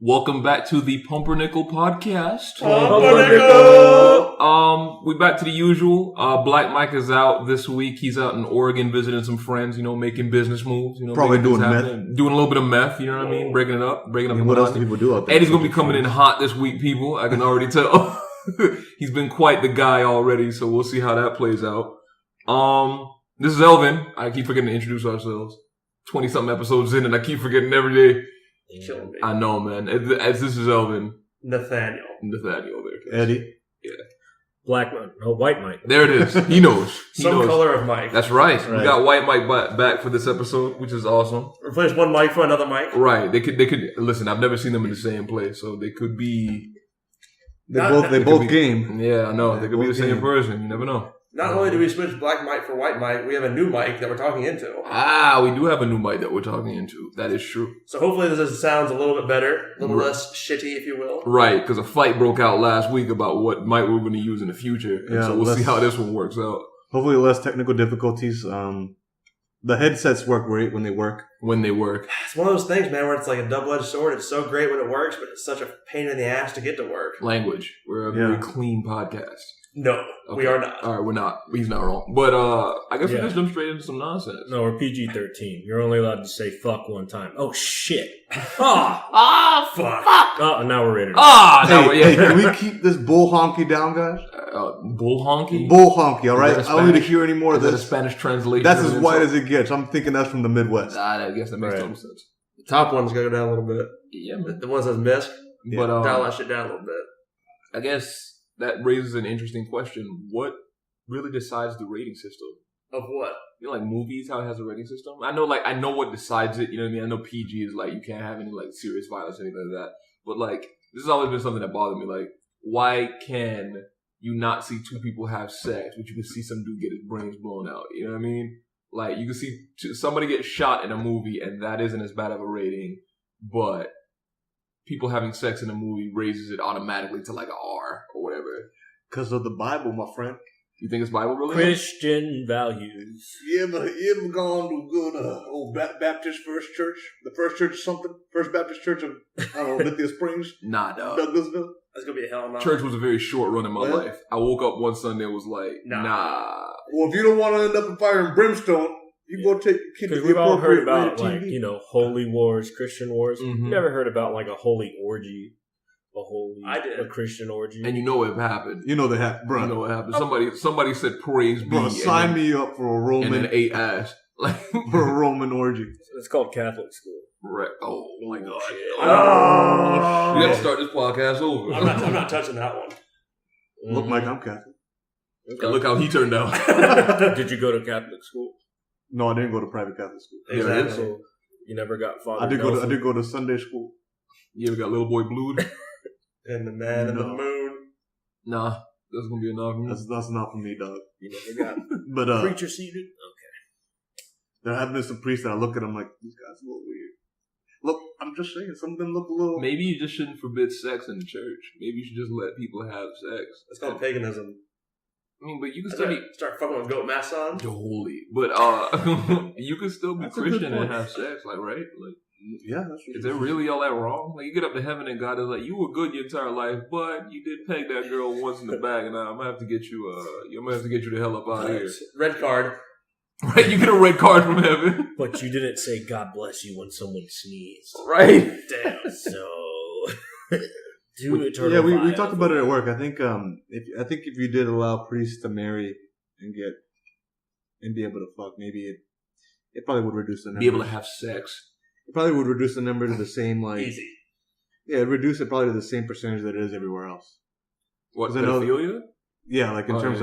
Welcome back to the Pumpernickel podcast. Pumpernickel! We back to the usual. Black Mike is out this week. He's out in Oregon visiting some friends, making business moves, Probably doing meth. Doing a little bit of meth, you know what I mean? Breaking it up. What else do people do out there? Eddie's gonna be coming in hot this week, people. I can already tell. He's been quite the guy already, so we'll see how that plays out. This is Elvin. I keep forgetting to introduce ourselves. 20-something episodes in, and I keep forgetting every day. Killing me. I know, man. As this is Elvin. Nathaniel there. Eddie. Yeah. White Mike. There it is. He knows. Some color of Mike. That's right. We got White Mike back for this episode, which is awesome. Replace one mic for another mic. Right. They could listen. I've never seen them in the same place, so they could be. They both game. Yeah, I know. They could be the same person. You never know. Not only do we switch Black Mike for White Mike, we have a new mic that we're talking into. We do have a new mic that we're talking into. That is true. So hopefully this sounds a little bit better, a little less shitty, if you will. Right, because a fight broke out last week about what mic we're going to use in the future. And so we'll see how this one works out. Hopefully less technical difficulties. The headsets work great when they work. It's one of those things, man, where it's like a double-edged sword. It's so great when it works, but it's such a pain in the ass to get to work. Language. We're a very clean podcast. No, we are not. All right, we're not. He's not wrong. But I guess we just jump straight into some nonsense. No, we're PG-13. You're only allowed to say fuck one time. Oh, shit. Fuck. Oh, now we're rated. Hey, can we keep this bull honky down, guys? Bull honky? Bull honky, all right? I don't need to hear any more of this. this. Is that a Spanish translation? That's as white as it gets. I'm thinking that's from the Midwest. I guess that makes total sense. The top one's going to go down a little bit. Yeah, man. The one that says misc. But dial that shit down a little bit. I guess that raises an interesting question. What really decides the rating system? Of what? Like movies, how it has a rating system? I know what decides it, you know what I mean? I know PG is you can't have any serious violence or anything like that. But this has always been something that bothered me. Why can you not see two people have sex, but you can see some dude get his brains blown out? You know what I mean? You can see somebody get shot in a movie and that isn't as bad of a rating, but people having sex in a movie raises it automatically to an R or whatever. Because of the Bible, my friend. You think it's Bible really? Christian values. You ever gone to good old Baptist First Church? The First Church of something? First Baptist Church of, Lithia Springs? Nah, dog. Douglasville? That's going to be a hell of a Church was a very short run in my life. I woke up one Sunday and was like, nah. Well, if you don't want to end up in fire and brimstone, you go take your kid to the we've all heard appropriate about, TV. holy wars, Christian wars. Mm-hmm. You never heard about, a holy orgy. A Christian orgy. And you know what happened. You know they happened, bro. You know what happened. Somebody said praise be. Bro, sign me up for a Roman. And then ate ass. For a Roman orgy. It's called Catholic school. Right. Oh my God. Oh, you got to start this podcast over. I'm not touching that one. Look, Mike, I'm Catholic. Okay. And look how he turned out. Did you go to Catholic school? No, I didn't go to private Catholic school. Exactly. So you never got Father I did go to Sunday school. You ever got little boy blued? And the man in the moon. Nah, that's gonna be enough. That's not for me, dog. You never got but preacher seated. Okay. There have been some priests that I look at them like, these guys are a little weird. Look, I'm just saying, some of them look a little. Maybe you just shouldn't forbid sex in the church. Maybe you should just let people have sex. It's called paganism. I mean, but you can still start fucking with goat masks on. Holy, but you can still be Christian and have sex, right? Yeah, that's true. Is it really all that wrong? You get up to heaven and God is like, you were good your entire life, but you did peg that girl once in the back, and I'm gonna have to get you. I'm gonna have to get you the hell up out of here. Red card. Right, you get a red card from heaven. But you didn't say God bless you when someone sneezed. Right. Damn. So. Yeah, we talked about it at work. I think if you did allow priests to marry and be able to fuck, maybe it probably would reduce the number. Be able to have sex. It probably would reduce the number to the same easy. Yeah, reduce it probably to the same percentage that it is everywhere else. What, pedophilia? Yeah, in terms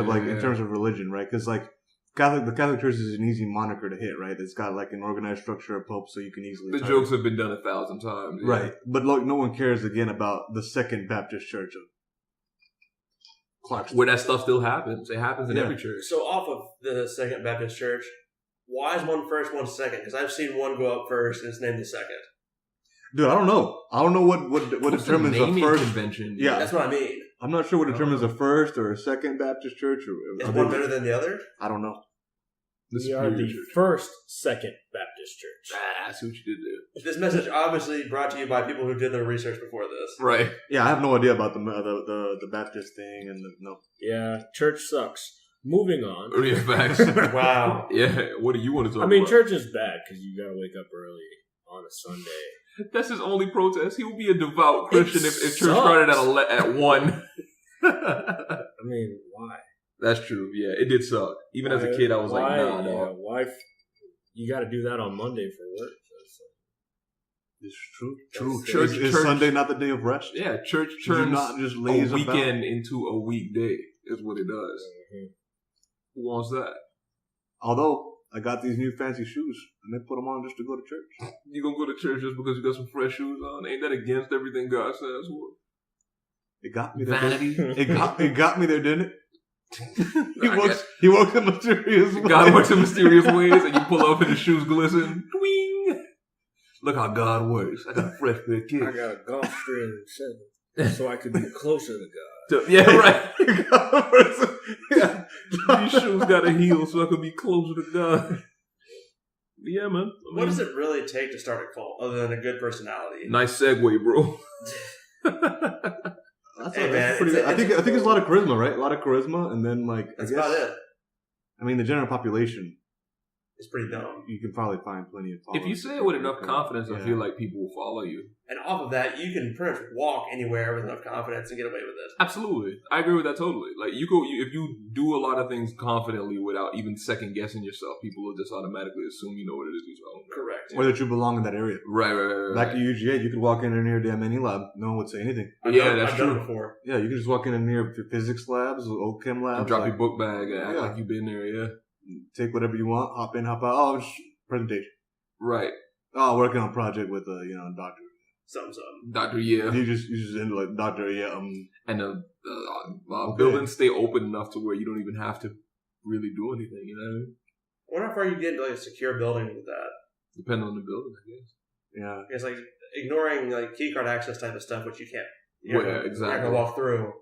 of religion, right? Because the Catholic Church is an easy moniker to hit, right? It's got an organized structure of popes, so you can easily. The jokes have been done 1,000 times, yeah. Right? But no one cares again about the Second Baptist Church of Clarkston, where that stuff still happens. It happens in every church. So off of the Second Baptist Church, why is one first, one second? Because I've seen one go up first and it's named the second. Dude, I don't know. I don't know what determines a first convention. Yeah, that's what I mean. I'm not sure what determines a first or a second Baptist church. Is one better than the other? I don't know. We are the first Second Baptist Church. I see what you did there. This message obviously brought to you by people who did their research before this. Right. Yeah, I have no idea about the Baptist thing and no. Yeah, church sucks. Moving on. Yeah, facts. Wow. Yeah, what do you want to talk about? I mean, church is bad because you got to wake up early on a Sunday. That's his only protest. He would be a devout Christian if church started at 1. I mean, why? That's true. Yeah, it did suck. Even as a kid, I was like, nah, no. Why? You got to do that on Monday for work. It's true. Church Is Sunday not the day of rest? Yeah, church turns not just a about? weekend into a weekday is what it does. Mm-hmm. Who wants that? Although I got these new fancy shoes and they put them on just to go to church. You gonna go to church just because you got some fresh shoes on? Ain't that against everything God says? What? It got me there. Vanity. It got me there, didn't it? He works in mysterious ways. God works in mysterious ways, and you pull up and the shoes glisten. Twing! Look how God works. I got a fresh pair of kicks. I got a golf string 7 so I could be closer to God. Yeah, right. Yeah. These shoes got a heel so I could be closer to God. Yeah, man. What does it really take to start a cult other than a good personality? Nice segue, bro. Hey, man, I think it's a lot of charisma, right? A lot of charisma, and then that's about it. I mean, the general population. It's pretty dumb. You can probably find plenty of followers. If you say it with enough confidence, I feel like people will follow you. And off of that, you can pretty much walk anywhere with enough confidence and get away with it. Absolutely. I agree with that totally. Like, if you do a lot of things confidently without even second guessing yourself, people will just automatically assume you know what it is you're talking about. Correct. Or that you belong in that area. Right. Back at UGA, you could walk in near damn any lab. No one would say anything. That's I've true. done it before. Yeah, you can just walk in near physics labs, old chem labs. And drop your book bag and act like you've been there, yeah. Take whatever you want, hop in, hop out. Oh, presentation. Right. Oh, working on a project with a doctor. Something. Dr. Yeah. You just into like doctor, And the buildings stay open enough to where you don't even have to really do anything, you know what I mean? I wonder how far you get into like a secure building with that. Depending on the building, I guess. Yeah. It's like ignoring like key card access type of stuff, which you can't. Exactly. You're not gonna walk through.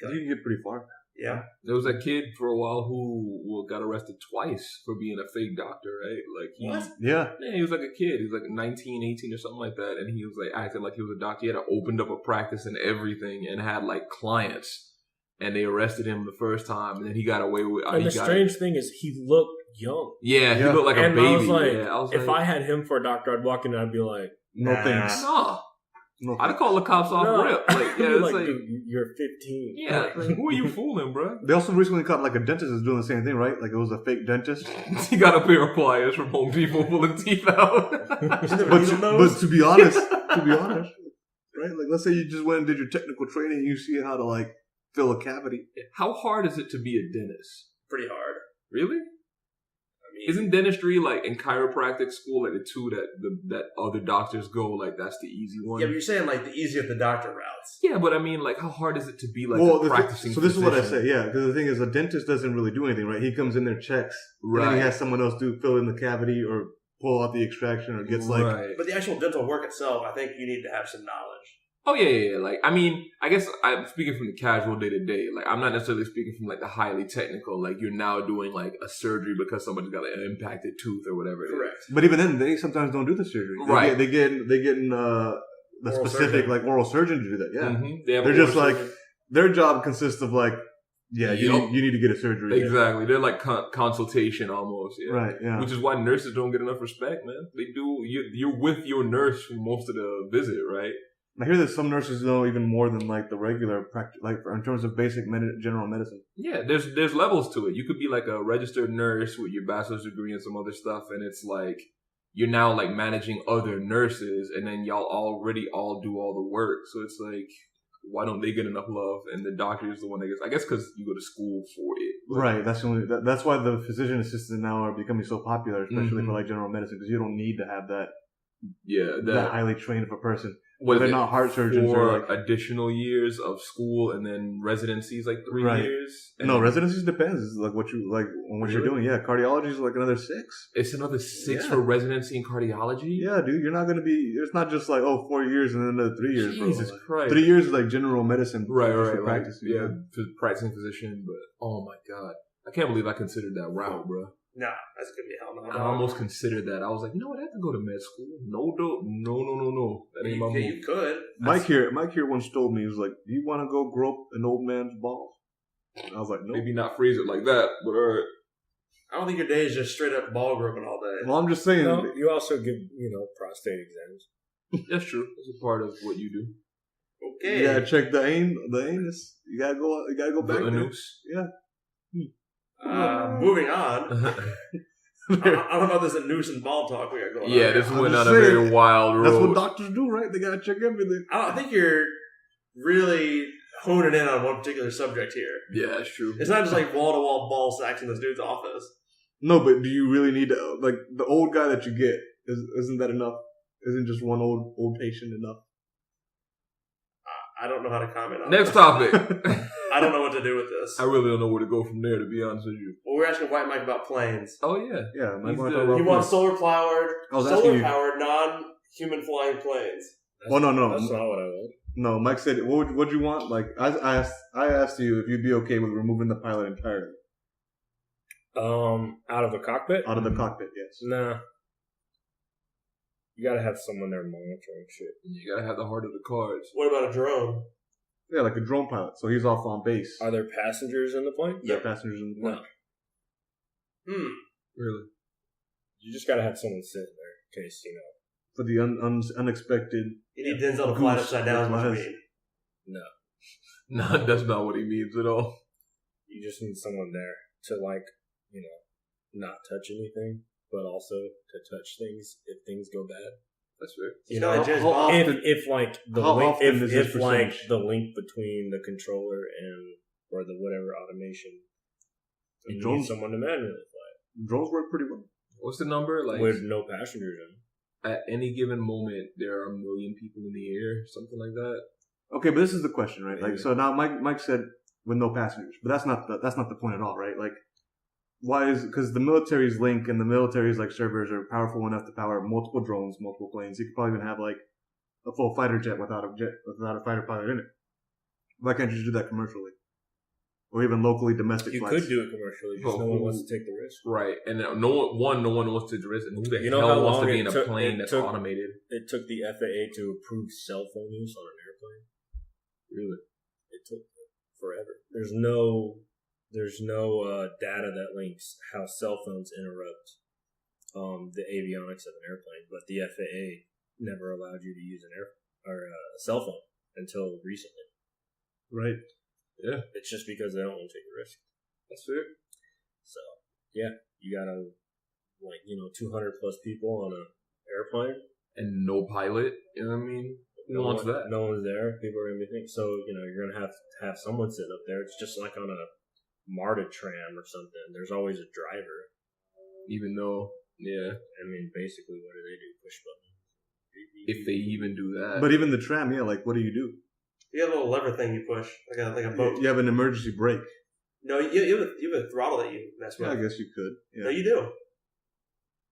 You can get pretty far. Yeah. There was a kid for a while who got arrested twice for being a fake doctor, right? Like Yeah, he was like a kid. He was like 19, 18 or something like that. And he was like acting like he was a doctor. He had opened up a practice and everything and had like clients. And they arrested him the first time. And then he got away with it. And the strange thing is he looked young. Yeah, he looked like a baby. I was like, if I had him for a doctor, I'd walk in and I'd be like, no thanks. No, I'd call the cops off rip. Like, yeah, it's like, dude, you're 15. Yeah, like, who are you fooling, bro? They also recently caught like a dentist is doing the same thing, right? Like it was a fake dentist. He got a pair of pliers from Home Depot pulling teeth out. but to be honest, right? Like let's say you just went and did your technical training, and you see how to like fill a cavity. How hard is it to be a dentist? Pretty hard. Really? Isn't dentistry like in chiropractic school like the two that other doctors go like that's the easy one? Yeah, but you're saying like the easy of the doctor routes. Yeah, but I mean like how hard is it to be like a practicing So this physician? is what I say, yeah, because the thing is a dentist doesn't really do anything, right? He comes in there, checks, right. And then he has someone else fill in the cavity or pull out the extraction or gets like... But the actual dental work itself, I think you need to have some knowledge. Oh, yeah. Like, I mean, I guess I'm speaking from the casual day-to-day. Like, I'm not necessarily speaking from, like, the highly technical. Like, you're now doing, like, a surgery because somebody's got an impacted tooth or whatever it Correct. is. But even then, they sometimes don't do the surgery. They get in the specific, surgeon. Like, oral surgeon to do that, yeah. Mm-hmm. They're just, like, their job consists of, like, you need to get a surgery. Exactly. They're like consultation almost. Yeah. Right, yeah. Which is why nurses don't get enough respect, man. They do. You're with your nurse for most of the visit, right? I hear that some nurses know even more than like the regular practice, like in terms of basic general medicine. Yeah, there's levels to it. You could be like a registered nurse with your bachelor's degree and some other stuff, and it's like you're now like managing other nurses, and then y'all already all do all the work. So it's like, why don't they get enough love? And the doctor is the one that gets. I guess because you go to school for it. Right. That's why the physician assistants now are becoming so popular, especially for like general medicine, because you don't need to have that. Yeah, that highly trained of a person. What they're not heart surgeons. Or like additional years of school and then residencies, like 3 years. No, residencies depends. It's like what you like on what you're doing. Yeah, cardiology is like another 6. It's another 6 for residency in cardiology. Yeah, dude, you're not going to be. It's not just like 4 years and then another 3 years. Jesus Christ, 3 years is like general medicine. Right. Practice. Yeah, practicing physician. But oh my god, I can't believe I considered that route, bro. Nah, that's gonna be a hell no. I almost considered that. I was like, you know what? I have to go to med school. No. That ain't my move. You could. Mike here once told me, he was like, "Do you want to go grow up an old man's balls?" And I was like, "No." Maybe not phrase it like that, but alright. I don't think your day is just straight up ball groping all day. Well, I'm just saying. You also give, prostate exams. That's true. That's a part of what you do. Okay. You gotta check the anus. You gotta go back The there. anus. Yeah. Moving on. I don't know if there's a noose and ball talk we got going on. Yeah, this went just on a very saying, wild road. That's what doctors do, right? They gotta check everything. I think you're really honing in on one particular subject here. Yeah, that's true. It's not just like wall-to-wall ball sacks in this dude's office. No, but do you really need to, like, the old guy that you get, isn't that enough? Isn't just one old patient enough? I don't know how to comment on Next this. topic. I don't know what to do with this. I really don't know where to go from there, to be honest with you. Well, we're asking White Mike about planes. Oh, yeah. Yeah, Mike He's wanna the- talk about He wants planes. solar-powered, non-human flying planes. Oh, no. That's not what I want. No, Mike said, what'd you want? Like, I asked you if you'd be okay with removing the pilot entirely. Out of the cockpit? Out of the cockpit, yes. Nah. You gotta have someone there monitoring shit. You gotta have the heart of the cards. What about a drone? Yeah, like a drone pilot. So he's off on base. Are there passengers in the plane? There are passengers in the plane. No. Really? You just gotta have someone sitting there in case, For the unexpected. You need Denzel to fly it Goose. upside down. That's What what you it mean? No. No, that's not what he means at all. You just need someone there to, not touch anything, but also to touch things if things go bad. That's fair. You know, James how Bond. often- If like the how link, often is this if like percentage? the link between the controller or the whatever automation, and you drones- need someone to manually fly Drones work pretty well. What's the number? it Like, with no passengers in. at any given moment, there are 1 million people in the air, something like that. Okay, but this is the question, right? Like, Yeah. so now Mike said with no passengers, but that's not the point at all, right? Like, why is because the military's link and the military's like servers are powerful enough to power multiple drones, multiple planes. You could probably even have like a full fighter jet without a fighter pilot in it. Why can't you just do that commercially, or even locally domestic You flights? could do it commercially, just But no one who- wants to take the risk. Right. And no one wants to risk it. Who the You know hell how wants to long be it in a took- plane it that's took- automated? It took the FAA to approve cell phone use on an airplane. Really? It took forever. There's no data that links how cell phones interrupt the avionics of an airplane, but the FAA never allowed you to use a cell phone until recently. Right. Yeah. It's just because they don't want to take the risk. That's fair. So yeah, you gotta 200 plus people on an airplane. And no pilot. You know what I mean? Who wants that? No one's there. People are gonna be thinking. So you're gonna have to have someone sitting up there. It's just like on a MARTA tram or something. There's always a driver. Even though, yeah, I mean, basically, what do? Push buttons. if they even do that. But even the tram, yeah, like what do? You have a little lever thing you push, like a boat. You have an emergency brake. No, you have a throttle that you mess with. Yeah, I guess you could. Yeah. No, you do.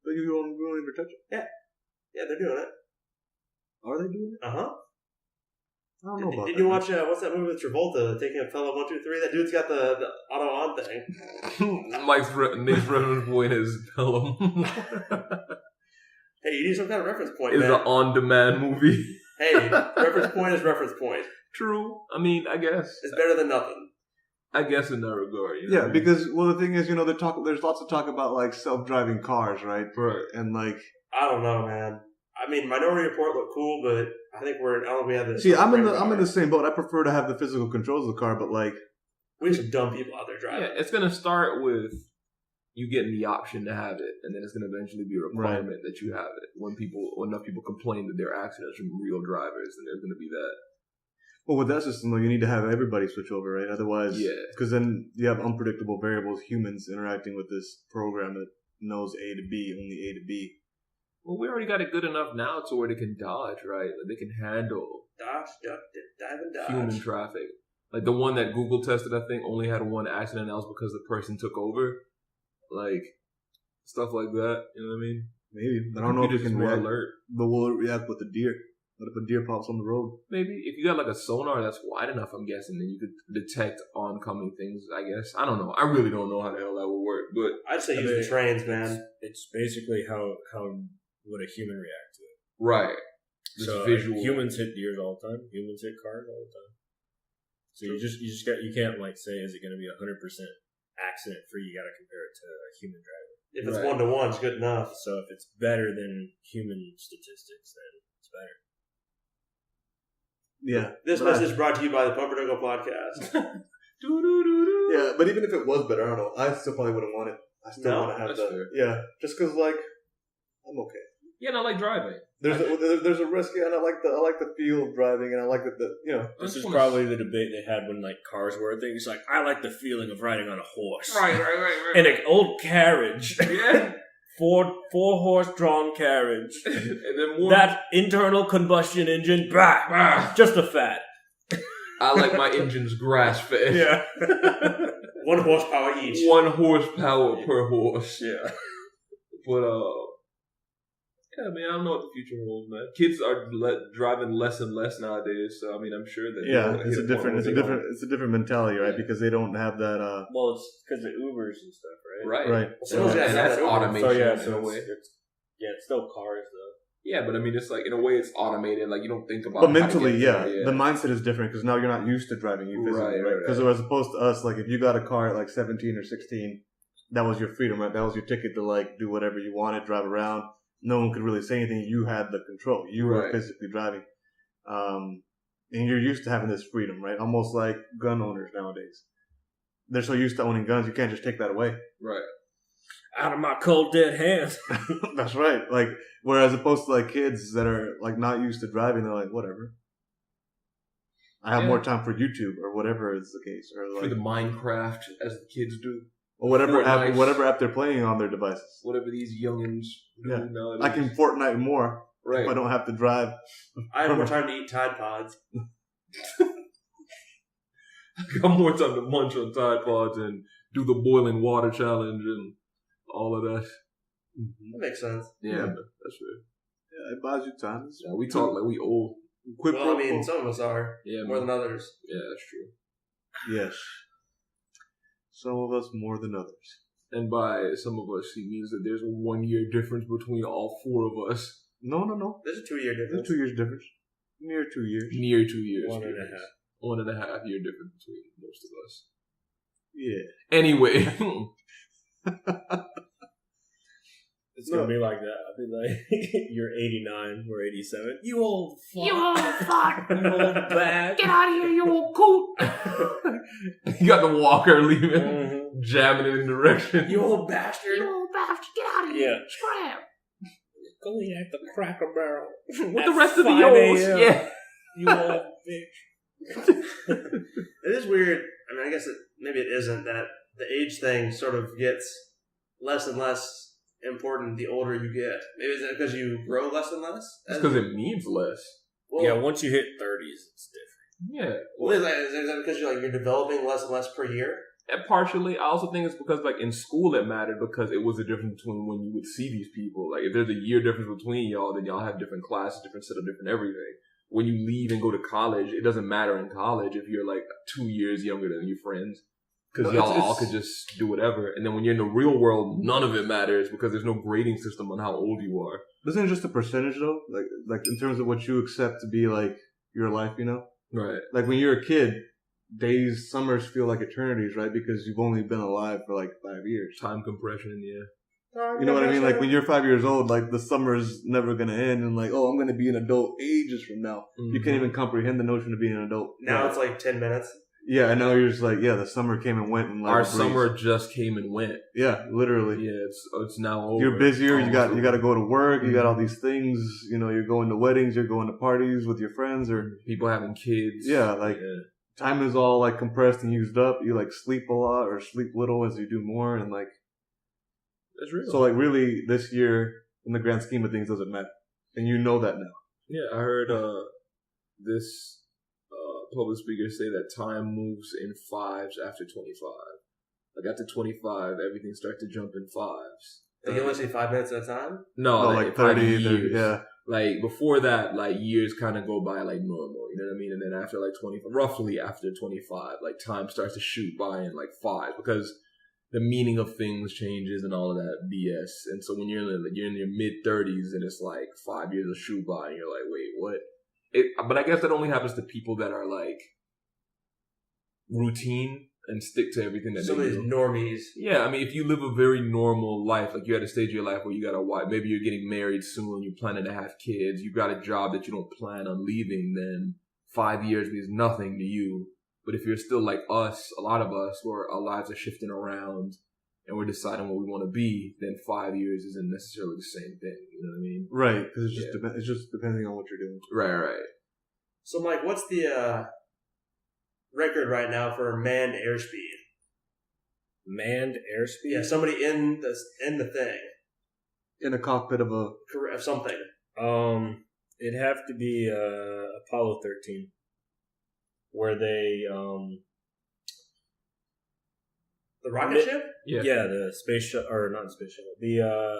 But you don't even touch it. Yeah, they're doing it. Are they doing it? Uh huh. I don't know about Did that. you watch what's that movie with Travolta taking a fellow 1, 2, 3? That dude's got the auto on thing. Mike's next reference point is Pelham. Hey, you need some kind of reference point, It's man. an on-demand movie. Hey, reference point is reference point. True. I mean, I guess. It's better than nothing. I guess in that regard. You know Yeah, what I mean? because the thing is, there's lots of talk about like self-driving cars, right? Right. And like, I don't know, man. I mean, Minority Report looked cool, but I think I don't think we have this. see, I'm in the same boat. I prefer to have the physical controls of the car, but like, We have some dumb people out there driving. Yeah, it's gonna start with you getting the option to have it, and then it's gonna eventually be a requirement that you have it. When enough people complain that there are accidents from real drivers, then there's gonna be that. well, with that system though, you need to have everybody switch over, right? Otherwise, Yeah. because then you have unpredictable variables, humans interacting with this program that knows A to B, only A to B. Well, we already got it good enough now to where they can dodge, right? Like they can handle Dodge, duck, dive, and dodge. human traffic. Like the one that Google tested, I think, only had one accident. And that was because the person took over. Like stuff like that. You know what I mean? Maybe, but I don't know if it Computers can more react. alert. But will it react with the deer? What if a deer pops on the road? Maybe if you got like a sonar that's wide enough, I'm guessing, then you could detect oncoming things. I guess I don't know. I really don't know how the hell that would work, but I'd say use the trains, man. It's basically how would a human react to it. right. This So visual. humans hit deers all the time. Humans hit cars all the time. So you can't like say, is it going to be 100% accident free? You got to compare it to a human driver. If it's Right. 1-to-1, it's good enough. So if it's better than human statistics, then it's better. Yeah. This but message brought to you by the Pumpernickel podcast. Yeah, but even if it was better, I don't know. I still probably wouldn't want it. I still No, want to have that's the fair. yeah, just because like I'm okay. Yeah, and I like driving. There's a risk, and I like the feel of driving, and I like the you know. This is probably the debate they had when like cars were a thing. It's like, I like the feeling of riding on a horse. Right. In an old carriage. Yeah. four horse drawn carriage. And then more. That internal combustion engine, bah, just a fat. I like my engines grass fed. Yeah. 1 horsepower each. 1 horsepower per horse. Yeah. But yeah, man, I don't know what the future holds, man. Kids are driving less and less nowadays, so I mean, I'm sure that Yeah, they'll it's hit a different, point it's a where they different, it's a different mentality, right? Yeah. Because they don't have that. Well, it's because of Ubers and stuff, right? Right. Right. So and yeah, that's that's automation So yeah, in a way. it's still cars though. Yeah, but I mean, it's like in a way, it's automated. Like you don't think about. But how to mentally, get yeah, there, the mindset is different because now you're not used to driving. You physically, Right. Because as opposed to us, like if you got a car at like 17 or 16, that was your freedom, right? That was your ticket to like do whatever you wanted, drive around. No one could really say anything. You had the control. You were Right. physically driving, and you're used to having this freedom, right? Almost like gun owners nowadays. They're so used to owning guns, you can't just take that away. Right. Out of my cold dead hands. That's right. Like, whereas opposed to like kids that are like not used to driving, they're like, whatever. I have Yeah. more time for YouTube or whatever is the case, or For like the Minecraft, as the kids do, or whatever Fortnite. app they're playing on their devices. whatever these youngins do Yeah. nowadays. I can Fortnite more Right. if I don't have to drive. I have more time to eat Tide Pods. I got more time to munch on Tide Pods and do the boiling water challenge and all of that. That makes sense. Yeah, Yeah. that's right. Yeah, it buys you time. Yeah, we talk like we old. Quid Well, pro I mean, quo. some of us are. Yeah, More man. than others. Yeah, that's true. Yes. Some of us more than others. And by some of us, he means that there's a 1 year difference between all 4 of us. No. There's a 2-year There's difference. 2 years difference. Near 2 years. Near 2 years. 1.5. 1.5 year difference between most of us. Yeah. Anyway. It's gonna be like that. I'll be like, you're 89, we're 87. You old fuck. You old fuck. You old bag. Get out of here, you old coot. You got the walker leaving, Mhm. jamming it in direction. You old bastard. You old bastard. Get out of here. Yeah. Scram. Go eat at the Cracker Barrel. With the rest of the yos. Yeah. You old bitch. It is weird. I mean, I guess maybe it isn't that the age thing sort of gets less and less important the older you get. Maybe is it because you grow less and less? That's because it means less. Well, Yeah, once you hit 30s, it's different. Yeah. well, is that because you're developing less and less per year? And partially, I also think it's because, like, in school it mattered because it was a difference between when you would see these people. Like, if there's a year difference between y'all, then y'all have different classes, different setup, different everything. When you leave and go to college, it doesn't matter in college if you're, like, 2 years younger than your friends. Because No, y'all it's- all could just do whatever. And then when you're in the real world, none of it matters because there's no grading system on how old you are. Isn't it just a percentage though? Like in terms of what you accept to be like your life, you know? Right. Like when you're a kid, summers feel like eternities, right? Because you've only been alive for like 5 years. Time compression, yeah. You know what I mean? Like when you're 5 years old, like the summer's never gonna end, and like, oh, I'm gonna be an adult ages from now. You can't even comprehend the notion of being an adult. Now it's like 10 minutes. Yeah, and now you're just like, yeah, the summer came and went, and like Our a breeze. summer just came and went. Yeah, literally. Yeah, it's now over. You're busier. You got Almost to over. go to work. You got all Mhm. these things. You know, you're going to weddings. You're going to parties with your friends, or People having kids. yeah, like time is all like compressed and used up. You like sleep a lot or sleep little as you do more, and like That's real. so like really this year in the grand scheme of things doesn't matter, and you know that now. Yeah, I heard this public speaker say that time moves in fives after 25. Like after 25, everything starts to jump in fives. Like you only say 5 minutes at a time? No, Oh, like 5 30, years. yeah. Like before that, like years kind of go by like normal, you know what I mean? And then after like roughly after 25, like time starts to shoot by in like 5 because the meaning of things changes and all of that BS. And so when you're in your mid 30s and it's like 5 years will shoot by and you're like, wait, what? But I guess that only happens to people that are like routine and stick to everything that Some they of these do. normies. Yeah, I mean, if you live a very normal life, like you're at a stage of your life where you got a wife, maybe you're getting married soon, you're planning to have kids, you got a job that you don't plan on leaving, then 5 years means nothing to you. But if you're still like us, a lot of us, where our lives are shifting around and we're deciding what we want to be, then 5 years isn't necessarily the same thing. You know what I mean? Right, because it's just depending on what you're doing. Right. So, Mike, what's the record right now for manned airspeed? Manned airspeed? Yeah, somebody in the thing. In a cockpit of a... Of something. It'd have to be Apollo 13, where they The rocket ship? Yeah. the space shuttle, or not space shuttle, the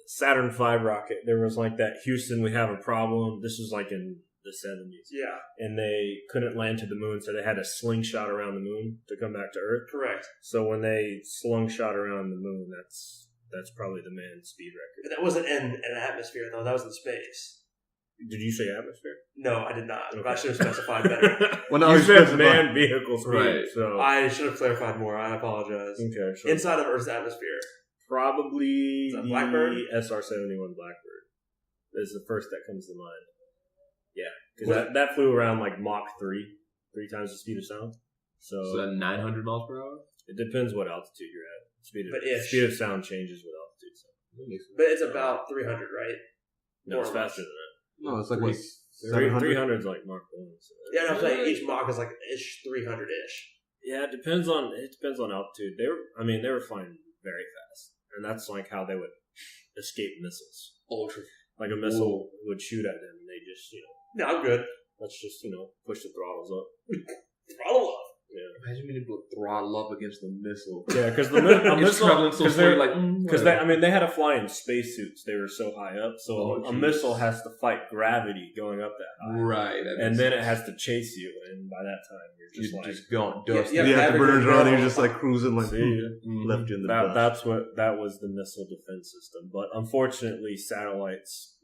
Saturn V rocket. There was like that Houston, we have a problem. This was like in the 70s. Yeah, And they couldn't land to the moon, so they had a slingshot around the moon to come back to Earth. correct. So when they slingshot around the moon, that's probably the manned speed record. But that wasn't in an atmosphere, though. That was in space. Did you say atmosphere? No, I did not. Okay. I should have specified better. Well, no, you it's said specified. manned vehicle speed, Right. so I should have clarified more. I apologize. okay. So Inside of Earth's atmosphere. probably Is that the Blackbird? SR-71 Blackbird is the first that comes to mind. Yeah, because that flew around like Mach 3 times the speed of sound. So that 900 miles per hour? It depends what altitude you're at. But Speed of sound changes with altitude. So. But it's about 300, right? No, it's More or less. faster than that. No, it's like what? 300 700? is like Mach 1. So. Yeah, no, I'm saying each Mach is like 300-ish. Yeah, it depends on altitude. They were flying very fast, and that's like how they would escape missiles. Ultra. Like a missile would shoot at them, and they just Yeah, I'm good. let's just push the throttles up. Throttle up. Yeah, Imagine being able to throttle up against a missile. yeah, because a It's missile traveling so slowly, like because they had to fly in spacesuits. They were so high up, so Oh, a geez. missile has to fight gravity going up that high, right, and then it has to chase you, and by that time you're just you're like just gone dust. Yeah, The afterburners are on, yeah. you're just like cruising, like, See ya. left you in the dust. that was the missile defense system. But unfortunately, satellites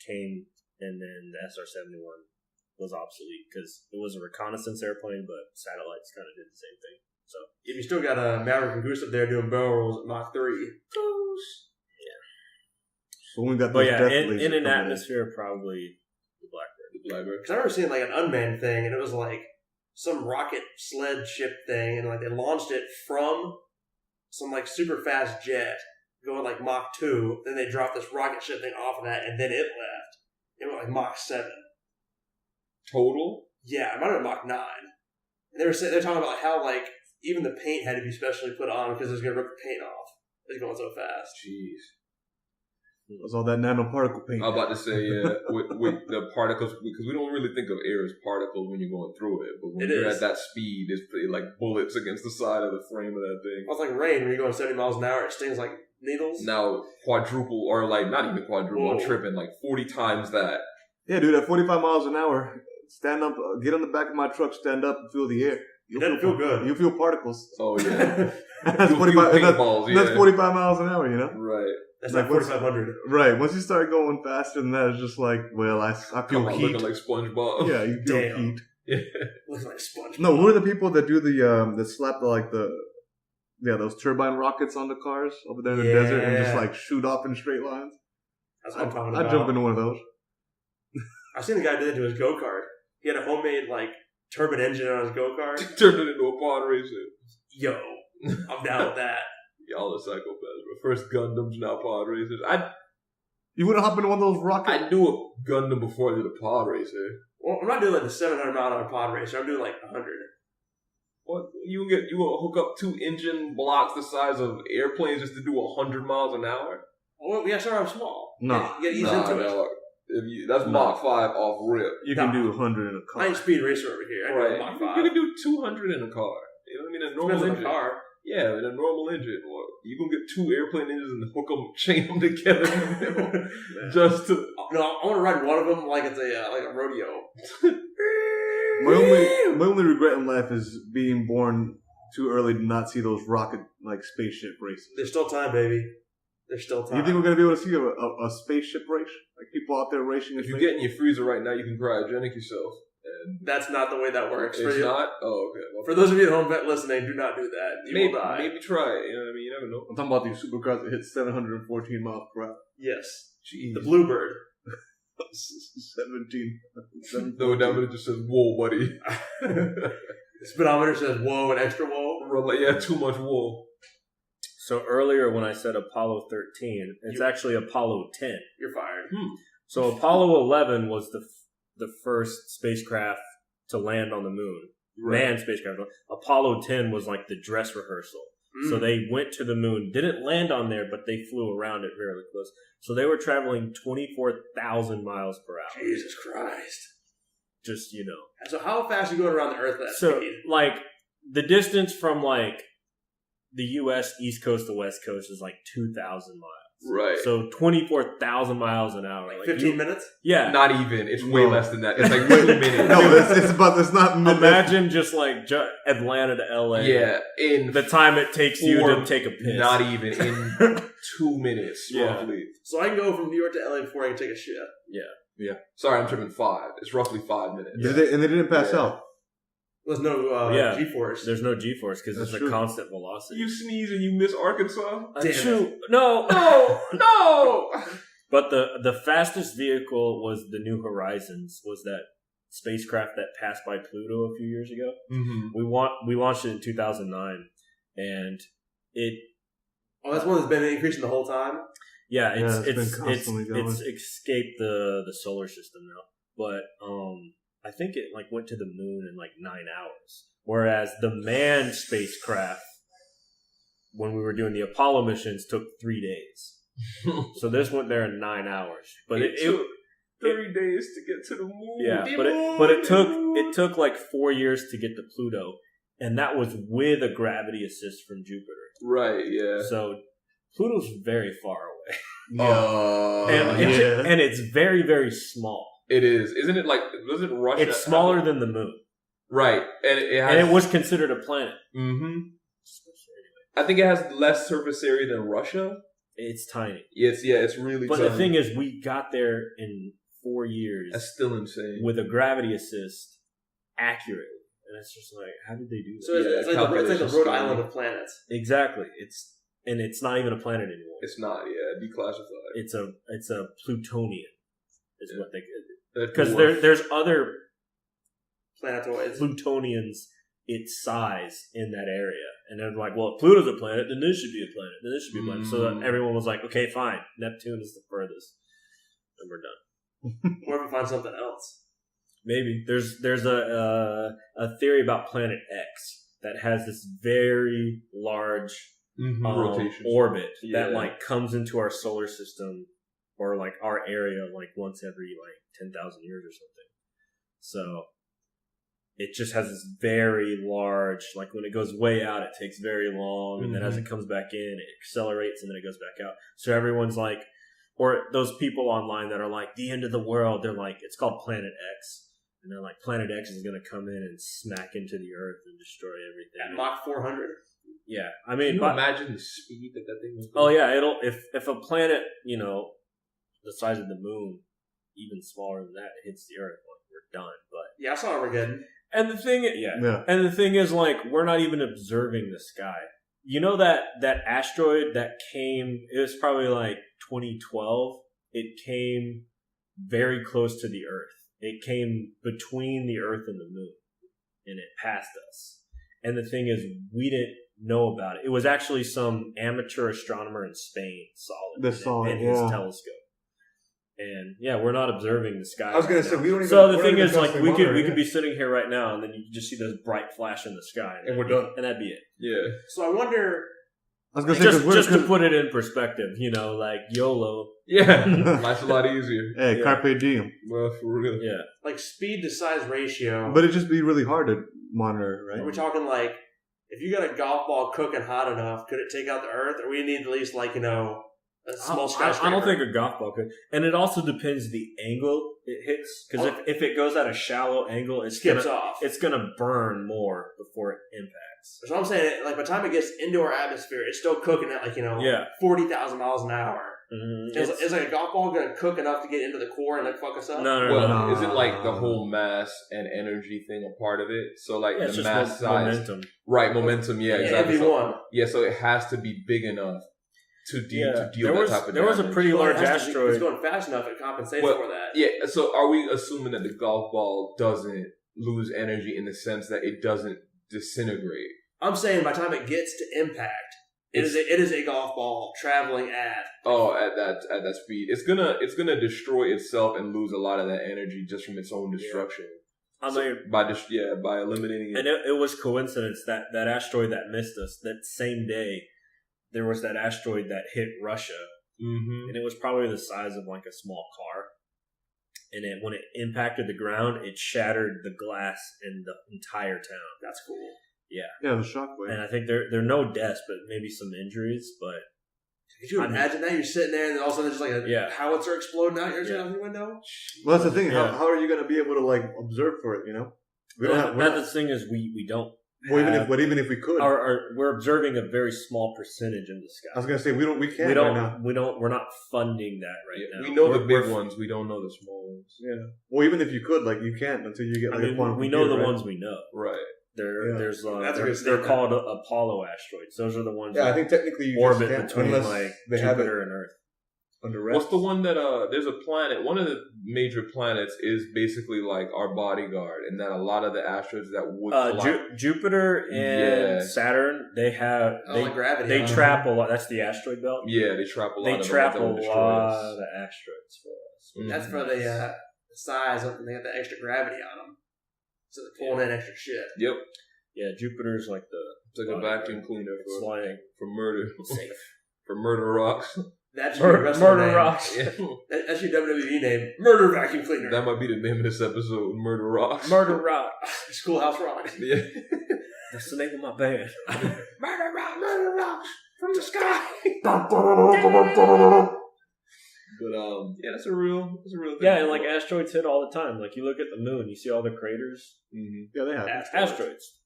came, and then the SR-71 was obsolete because it was a reconnaissance airplane, but satellites kind of did the same thing. So If you still got a Maverick and Goose up there doing barrel rolls at Mach 3. So we got but those yeah, death in lasers an coming atmosphere, probably the Blackbird. The Blackbird. Because I remember seeing like an unmanned thing, and it was like some rocket sled ship thing, and like they launched it from some like super fast jet going like Mach 2. Then they dropped this rocket ship thing off of that, and then it left. It went like Mach 7. Total? Yeah, it might have been Mach 9. And they're talking about how like even the paint had to be specially put on because it was going to rip the paint off. It's going so fast. Jeez. It was all that nanoparticle paint. I was about to say, yeah, with the particles, because we don't really think of air as particles when you're going through it, but when It you're is. at that speed, it's pretty like bullets against the side of the frame of that thing. Well, it's like rain when you're going 70 miles an hour. It stings like needles. Now, quadruple, or like, not even quadruple, Whoa. I'm tripping, like 40 times that. Yeah, dude, at 45 miles an hour, stand up, get on the back of my truck, stand up, and feel the air. It doesn't feel good. You feel particles. Oh, yeah. That's You'll 45. feel That's, paintballs, yeah. that's 45 miles an hour, you know. Right. That's Like, like 4,500. Right. Once you start going faster than that, it's just like, well, I feel Come on, heat. looking like SpongeBob. Yeah, you feel Damn. heat. Looks like SpongeBob. No, who are the people that do the that slap those turbine rockets on the cars over there in the Yeah. desert and just like shoot off in straight lines? That's what I'm talking about. I'd jump into one of those. I've seen a guy do that to his go-kart. He had a homemade, like, turbine engine on his go-kart. Turned it into a pod racer. Yo, I'm down with that. Y'all are psychopaths, bro. First Gundams, now pod racers. You wouldn't hop into one of those rockets? I knew a Gundam before I did a pod racer. Well, I'm not doing like the 700 mile an hour pod racer. I'm doing like 100. What you gonna hook up 2 engine blocks the size of airplanes just to do 100 miles an hour? Well, we gotta start off small. No. You gotta ease Nah, into it. dog. That's Mach 5 off rip. You can Nah. do 100 in a I car. ain't speed racer over here. I Right. know Mach You 5. can do 200 in a car. You know what I mean? A normal Depends on engine. the car. Yeah, in a normal engine. Well, you can get 2 airplane engines and hook them, chain them together in the middle. Just to. I want to ride one of them like it's a rodeo. My only regret in life is being born too early to not see those rocket spaceship races. There's still time, baby. There's still time. You think we're gonna be able to see a spaceship race? Like people out there racing? If you get in your freezer right now, you can cryogenic yourself. And that's not the way that works. It's not? Oh, okay. Well, for those of you at home listening, do not do that. You will die. Maybe try it. You know what I mean? You never know. I'm talking about these supercars that hit 714 miles per hour. Yes. Jeez. The Bluebird. 17. No, that just says, whoa, buddy. Speedometer says, whoa, and extra whoa. Yeah, too much whoa. So earlier when I said Apollo 13, it's actually Apollo 10. You're fired. So Apollo 11 was the first spacecraft to land on the moon. Right. Manned spacecraft. Apollo 10 was like the dress rehearsal. So they went to the moon, didn't land on there, but they flew around it fairly close. So they were traveling 24,000 miles per hour. Jesus Christ. Just, you know. So how fast are you going around the Earth at that speed? Like, the distance from, like, the U.S. East Coast to West Coast is like 2,000 miles. Right. So 24 miles an hour. Like 15 minutes? Yeah. Not even. It's way less than that. It's like 2 minutes. No, it's not minutes. Imagine just like Atlanta to LA. Yeah. In the time it takes you to take a piss. Not even. In 2 minutes, roughly. So I can go from New York to LA before I can take a shit. Yeah. Sorry, I'm tripping 5. It's roughly 5 minutes. And they didn't pass out. There's no G-force. There's no G-force because it's a constant velocity. You sneeze and you miss Arkansas? No. But the fastest vehicle was the New Horizons, was that spacecraft that passed by Pluto a few years ago. Mm-hmm. We launched it in 2009, and it... Oh, that's one that's been increasing the whole time? Yeah, it's escaped the solar system now. But I think it went to the moon in 9 hours. Whereas the manned spacecraft, when we were doing the Apollo missions, took 3 days. So this went there in 9 hours. But it took 30 days to get to the moon. Yeah, but it took 4 years to get to Pluto, and that was with a gravity assist from Jupiter. Right. Yeah. So Pluto's very far away. Yeah. And it's very, very small. It is. Isn't it wasn't Russia? It's smaller than the moon. Right. And it was considered a planet. Mm-hmm. I think it has less surface area than Russia. It's tiny. It's really But tiny. the thing is, we got there in 4 years. That's still insane. With a gravity assist accurately. And it's just how did they do that? So it's like the Rhode Island of planets. Exactly. It's not even a planet anymore. It's not, declassified. It's a Plutonian, is what they get. Because there's other planetoids, Plutonians its size in that area, and they're like, well, if Pluto's a planet, then this should be a planet, then this should be a planet. So everyone was like, okay, fine, Neptune is the furthest, and we're done. Or if we find something else. Maybe there's a theory about Planet X that has this very large rotation orbit that comes into our solar system or our area once every 10,000 years or something. So it just has this very large, when it goes way out, it takes very long, and then as it comes back in, it accelerates, and then it goes back out. So everyone's or those people online that are the end of the world, they're it's called Planet X. And they're Planet X is going to come in and smack into the Earth and destroy everything. At Mach 400? Yeah. I mean, can you imagine the speed that thing was Oh, going? yeah. If a planet, the size of the moon, even smaller than that, hits the Earth, we're done. But yeah, I saw Armageddon. And the thing, and the thing is, we're not even observing the sky. You know that asteroid that came, it was probably 2012. It came very close to the Earth. It came between the Earth and the moon, and it passed us. And the thing is, we didn't know about it. It was actually some amateur astronomer in Spain saw it in his telescope. And we're not observing the sky. I was going to say, we don't even. So the thing is, we could be sitting here right now, and then you just see this bright flash in the sky, and we're done, and that'd be it. Yeah. So I wonder. I was going to say, just to put it in perspective, YOLO. Yeah, life's a lot easier. Hey, carpe diem. Well, for real. Yeah. Speed to size ratio. But it'd just be really hard to monitor, right? Are we talking if you got a golf ball cooking hot enough, could it take out the Earth? Or we need at least A small I skyscraper. don't think a golf ball could. And it also depends the angle it hits. Because if it goes at a shallow angle, it skips off. It's going to burn more before it impacts. That's what I'm saying. Like by the time it gets into our atmosphere, it's still cooking at 40,000 miles an hour. Mm-hmm. Is like a golf ball going to cook enough to get into the core and fuck us up? No. Isn't like the whole mass and energy thing a part of it? So like it's the just mass size, momentum. right? Momentum, exactly. Everyone. So it has to be big enough to deal that type of There was a damage. pretty large asteroid. It's going fast enough. It compensates for that. Yeah. So are we assuming that the golf ball doesn't lose energy in the sense that it doesn't disintegrate? I'm saying by the time it gets to impact, it is a golf ball traveling at that speed. It's gonna destroy itself and lose a lot of that energy just from its own destruction. I mean, by eliminating it. And it was coincidence that asteroid that missed us that same day. There was that asteroid that hit Russia, and it was probably the size of like a small car. And when it impacted the ground, it shattered the glass in the entire town. That's cool. Yeah. Yeah, the shockwave. And I think there are no deaths, but maybe some injuries. But could you imagine that? You're sitting there and all of a sudden there's like a howitzer exploding out your window? Well, that's the thing. Yeah. How are you going to be able to like observe for it, you know? The thing is, we don't. Well, even if we could, we're observing a very small percentage in the sky. I was gonna say we can't right now. We're not funding that right now. We know the big ones. We don't know the small ones. Yeah. Well, even if you could, like, you can't until you get like a quantum we computer, know the right? ones we know. Right. They're called Apollo asteroids. Those are the ones. Yeah, I think technically you orbit just between like Jupiter and Earth. Under rest. What's the one that there's a planet? One of the major planets is basically like our bodyguard, and that a lot of the asteroids that would Jupiter and Saturn, they gravity. They trap a lot. That's the asteroid belt. Yeah, they trap a lot. They trap a lot of asteroids for us. Mm-hmm. That's for the size of them. They have the extra gravity on them, so they're pulling in extra shit. Yep. Yeah, Jupiter's like a vacuum cleaner for murder. Safe for murder rocks. That's your Murder Rocks. Yeah. That's your WWE name. Murder Vacuum Cleaner. That might be the name of this episode. Murder Rocks. Murder Rocks. Schoolhouse Rocks. Yeah. That's the name of my band. Murder Rocks from the sky. But that's a real thing. Yeah, and like asteroids hit all the time. Like you look at the moon, you see all the craters. Mm-hmm. Yeah, they have asteroids.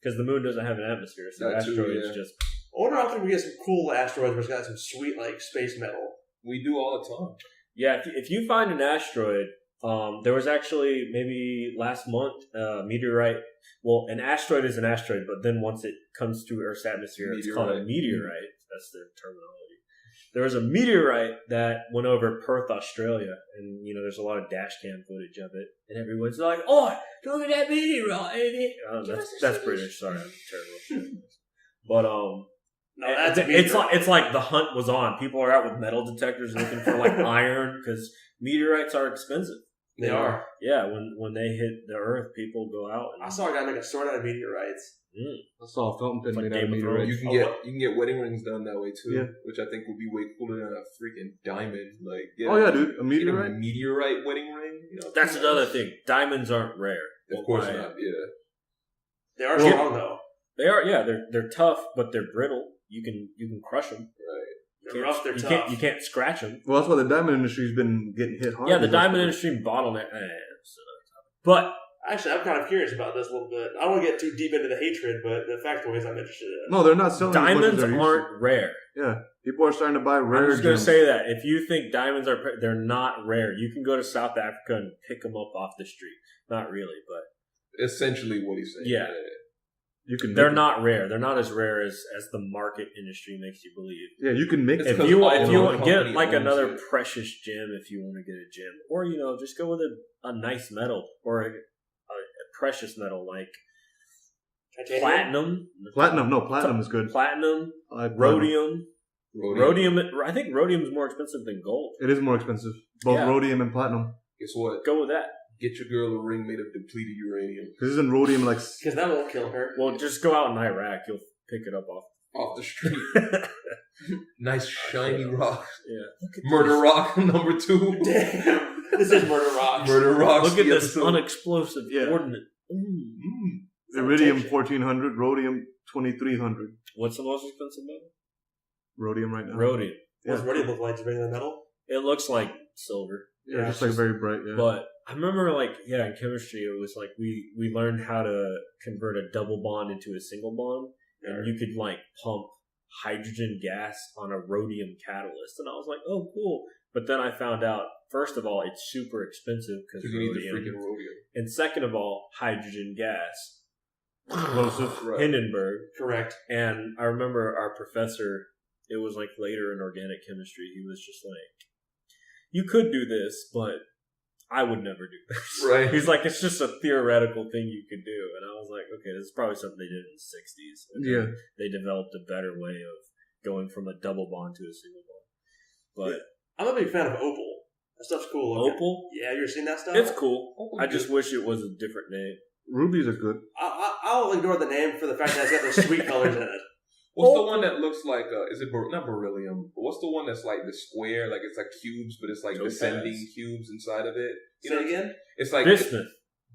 Because the moon doesn't have an atmosphere, so asteroids just. I wonder how we get some cool asteroids where it's got some sweet like space metal. We do all the time. Yeah, if you find an asteroid, there was actually maybe last month a meteorite. Well, an asteroid is an asteroid, but then once it comes to Earth's atmosphere, it's called a meteorite. That's their terminology. There was a meteorite that went over Perth, Australia, and there's a lot of dash cam footage of it, and everyone's like, "Oh, look at that meteorite!" That's British. Sorry, I'm terrible. But it's like the hunt was on. People are out with metal detectors looking for like iron because meteorites are expensive. They are. Yeah, when they hit the Earth, people go out. I saw a guy make a sword out of meteorites. I saw a fountain pen made out of Game of meteorites. You can get wedding rings done that way too, which I think would be way cooler than a freaking diamond. Like, dude, a meteorite. A meteorite wedding ring. That's another thing. Diamonds aren't rare. Of course not. Yeah, they are strong though. They are. Yeah, they're tough, but they're brittle. You can crush them. Right. They're rough. They're tough. You can't scratch them. Well, that's why the diamond industry's been getting hit hard. Yeah, the diamond industry bottleneck. But actually, I'm kind of curious about this a little bit. I don't want to get too deep into the hatred, but the factoids I'm interested in. No, they're not selling. Diamonds aren't rare. Yeah, people are starting to buy rare. I'm just going to say that if you think diamonds they're not rare. You can go to South Africa and pick them up off the street. Not really, but essentially what he's saying. Yeah. They're not rare. They're not as rare as the market industry makes you believe. Yeah, you can make if you want get like another precious gem, if you want to get a gem, or just go with a nice metal or a precious metal like platinum. Platinum is good. Platinum, rhodium. Rhodium. I think rhodium is more expensive than gold. It is more expensive. Both rhodium and platinum. Guess what? Go with that. Get your girl a ring made of depleted uranium. Because isn't rhodium like... Because that won't kill her. Well, just go out in Iraq. You'll pick it up off the street. Nice shiny rock. Yeah. Murder Rock number 2. Damn. This is Murder Rock. Murder Rock. Look at this unexplosive ordnate. Iridium 1400, rhodium 2300. What's the most expensive metal? Rhodium right now. Rhodium. What does rhodium look like? Just regular metal? It looks like silver. Yeah, just like very bright. Yeah. But I remember, like, in chemistry, it was like we learned how to convert a double bond into a single bond, and you could like pump hydrogen gas on a rhodium catalyst, and I was like, oh, cool. But then I found out, first of all, it's super expensive because You need the freaking rhodium. and second of all, hydrogen gas. Explosive. Right. Hindenburg. Correct. And I remember our professor, it was like later in organic chemistry, he was just like, you could do this, but I would never do this. Right. He's like, it's just a theoretical thing you could do. And I was like, okay, this is probably something they did in the 60s. And Yeah. they developed a better way of going from a double bond to a single bond. But I'm a big fan of opal. That stuff's cool. looking. opal, Yeah, you ever seen that stuff? it's cool. Opal's I just good. wish it was a different name. Rubies are good. I'll ignore the name for the fact that it's got those sweet colors in it. What's the one that looks like? Is it not beryllium? But what's the one that's like the square? Like it's like cubes, but it's like Topaz. descending cubes inside of it. You Say know, it again? it's like Bismuth.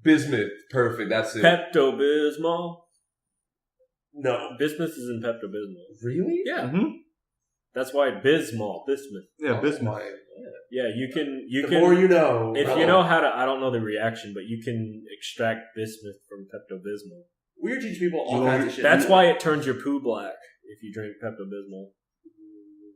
Bismuth. Perfect. That's it. Pepto-Bismol. No. Bismuth is in Pepto-Bismol. Really? Yeah. Mm-hmm. That's why Bismol, bismuth. Yeah, Oh, bismuth. my- Yeah, you can The more you know. if brother. you know how to, I don't know the reaction, but you can extract bismuth from Pepto-Bismol. We're teaching people all You kinds know, of shit. That's why it turns your poo black if you drink Pepto-Bismol.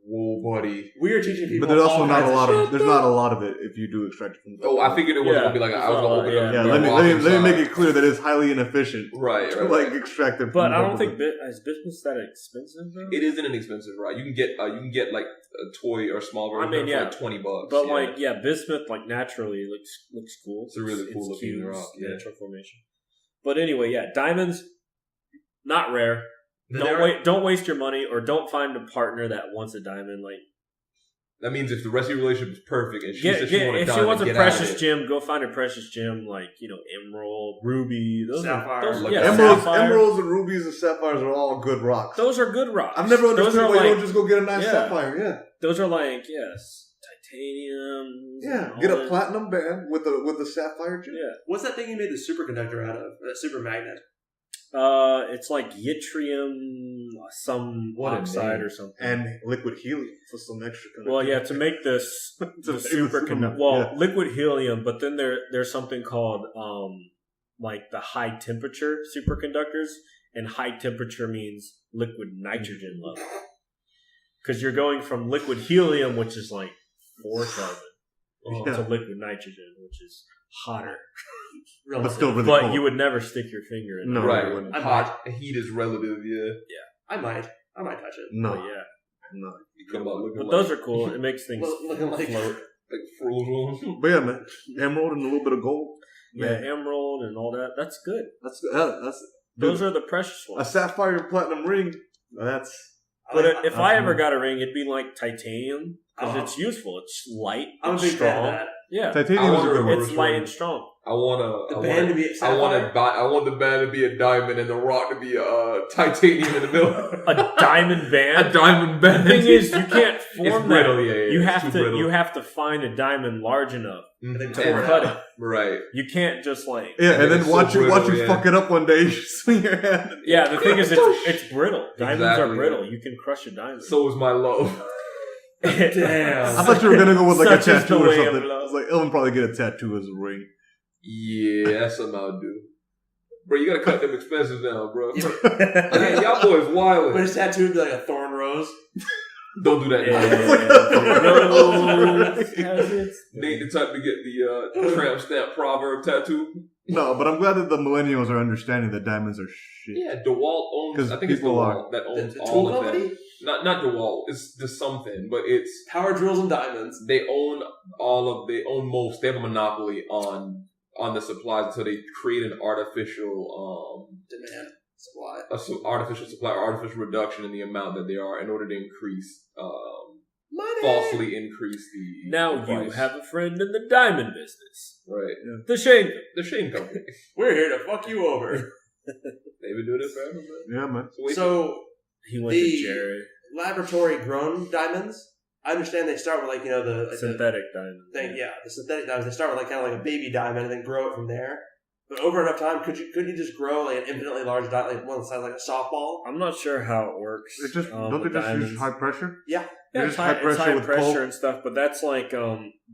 Whoa, buddy. we are teaching people But there's also all not kinds a lot shit. of. There's not a lot of it if you do extract it from. Oh, I figured it was Yeah, gonna be like I was it's gonna not open like- up. Yeah, the let me rock make inside. it clear that it's highly inefficient. Right, To right. like right. extract it. But from I don't the- think is bismuth that expensive though. It isn't inexpensive, right? You can get like a toy or small version I mean, for yeah. like $20. But yeah. bismuth like naturally looks cool. It's a really cool looking cubes, rock, yeah. natural formation. But anyway, yeah, diamonds not rare. They're- Don't waste your money, or don't find a partner that wants a diamond. Like That means if the rest of your relationship is perfect and she says she wants a if diamond, she wants a get out of precious it. gem, go find a precious gem like emerald, ruby, those Sapphire. Are, those, Like yeah, Emeralds, sapphire. emeralds, and rubies and sapphires are all good rocks. Those are good rocks. I've never Those understood are why you like don't just go get a nice yeah. sapphire. Yeah, those are like titanium. yeah. Get a platinum band with a sapphire gem. Yeah. What's that thing you made the superconductor out of? That super magnet. It's like yttrium, some What a oxide name. or something. And liquid helium for some extra. Well, yeah, to make this To the make superconductor. this- Well, yeah. liquid helium, but then there's something called like the high temperature superconductors, and high temperature means liquid nitrogen level. Because you're going from liquid helium, which is like 4 Kelvin, Yeah. to liquid nitrogen, which is hotter. but still really But cold. you would never stick your finger in. No, it. Right. I wouldn't. Hot heat is relative, yeah. I might touch it. No, But yeah, no. You come out looking but like, those are cool. It makes things Looking like float. like frozen. But yeah, man, emerald and a little bit of gold. Yeah, Man, emerald and all that. That's good. that's Those are the precious a ones. sapphire and platinum ring. That's But if that's I ever cool. got a ring, it'd be like titanium because Oh. it's useful. It's light. I'm a it's big fan strong. of that. Yeah, titanium I is a wonder good if one. it's light and strong. I want The band to be a I want sapphire. I want the band to be a diamond and the rock to be a titanium in the middle. A diamond A band. diamond The band. thing is, you can't it's form brittle, that. yeah, yeah. You it's have too to. brittle. You have to find a diamond large enough Mhm. to And- cut it. Right. You can't just like. Yeah, And and then it's watch so you brittle, yeah. fuck it up one day. You swing your hand. Yeah, the thing is, it's brittle. Diamonds are Exactly, brittle. yeah. You can crush a diamond. So is my love. Damn. I thought you were gonna go with like a Such is the tattoo or way of something. I love. was like, Ellen probably get a tattoo as a ring. Yeah, that's something I'll do. Bro, you gotta cut them expenses down, bro. Yeah, Man, y'all boys but wildin'. his tattoo would be like a thorn rose. Don't do that. They ain't the type to get the tramp stamp proverb tattoo. No, but I'm glad that the millennials are understanding that diamonds are shit. Yeah, DeWalt owns. 'Cause I think it's people DeWalt that owns The all tool of company? that. Not DeWalt. It's the something, but it's Power drills and diamonds. they own all of. They own most. They have a monopoly on the supplies, so they create an artificial Demand. Supply. artificial supply or artificial reduction in the amount that they are in order to increase Money. falsely increase the Now the you price. have a friend in the diamond business. right The Shane. the Shane Company. We're here to fuck you over. They've been doing it forever, man. Yeah, man. So wait So He went The- to Jared. laboratory grown diamonds. I understand they start with like the Synthetic diamond. thing. Yeah, the synthetic diamonds. They start with like kind of like a baby diamond and then grow it from there. But over enough time, couldn't you just grow like an infinitely large diamond, like one the size like a softball? I'm not sure how it works. It just with don't they just diamonds. use high pressure? They're it's just high pressure with cold. and stuff, but that's like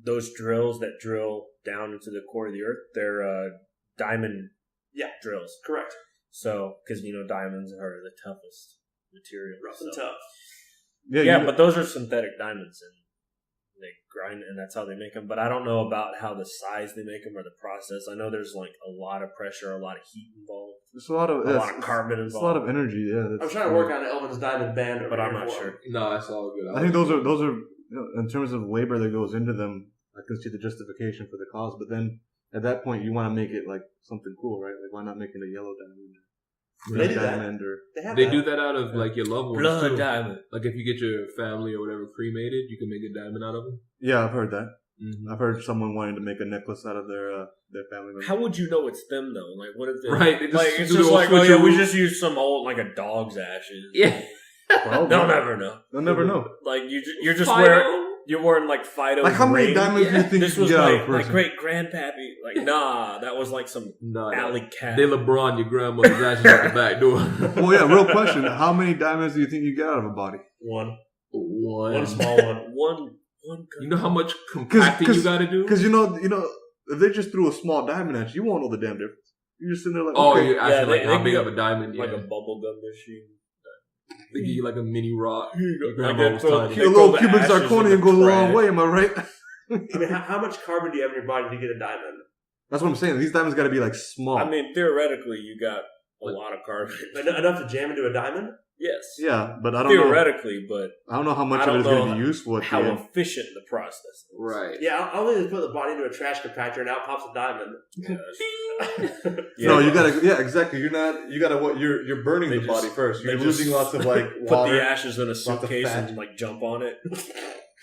those drills that drill down into the core of the earth. They're diamond drills. Correct. So, because diamonds are the toughest material. Rough and tough. Yeah, but those are synthetic diamonds, and they grind, and that's how they make them. But I don't know about how the size they make them or the process. I know there's like a lot of pressure, a lot of heat involved. There's a lot of carbon involved. It's a lot of energy. Yeah, I'm trying to work on Elvin's diamond band, but I'm not sure. No, that's all good. I think those are in terms of labor that goes into them. I can see the justification for the cause, but then at that point you want to make it like something cool, right? Like why not make it a yellow diamond? They do diamond that. They do that out of like your loved ones Blood too. diamond. Like if you get your family or whatever cremated, you can make a diamond out of them. Yeah, I've heard that. Mm-hmm. I've heard someone wanting to make a necklace out of their family member. How would you know it's them though? Like, what if they Right? They like it's do just the like, old oh yeah, we switcheroo. just use some old like a dog's ashes. Yeah. Probably. They'll never know. They'll never know. Like you're just Fido? wearing like Fido. Like how many ring. diamonds do you think This you was get out of a my person? great grandpappy. Like nah, that was like some alley cat. They LeBron your grandmother's ashes out the back door. Well, yeah. Real question: how many diamonds do you think you get out of a body? One One small one. One. You know how much compacting you got to do? Because you know, if they just threw a small diamond at you, you won't know the damn difference. You're just sitting there like, Oh, okay. you're asking they like how big give of a diamond? like Yeah. a bubble gum machine. They give you like a mini rock. Your Like grandma was throw- tiny. Your little the cubic ashes zirconia in the goes a long trash. way. Am I right? I mean, how much carbon do you have in your body to get a diamond? That's what I'm saying. These diamonds got to be like small. I mean, theoretically, you got a lot of carbon. Enough to jam into a diamond? Yes. yeah, but I don't know. Theoretically, but I don't know how much I of it don't is going know to be useful at the how end. efficient the process is. Right. Yeah, I'll only just put the body into a trash compactor and out pops a diamond. No, you gotta. Yeah, exactly. You're not. You gotta. What? You're burning They the just- body first. You're they losing just lots of like Put water. the ashes in a of suitcase fat. and like jump on it.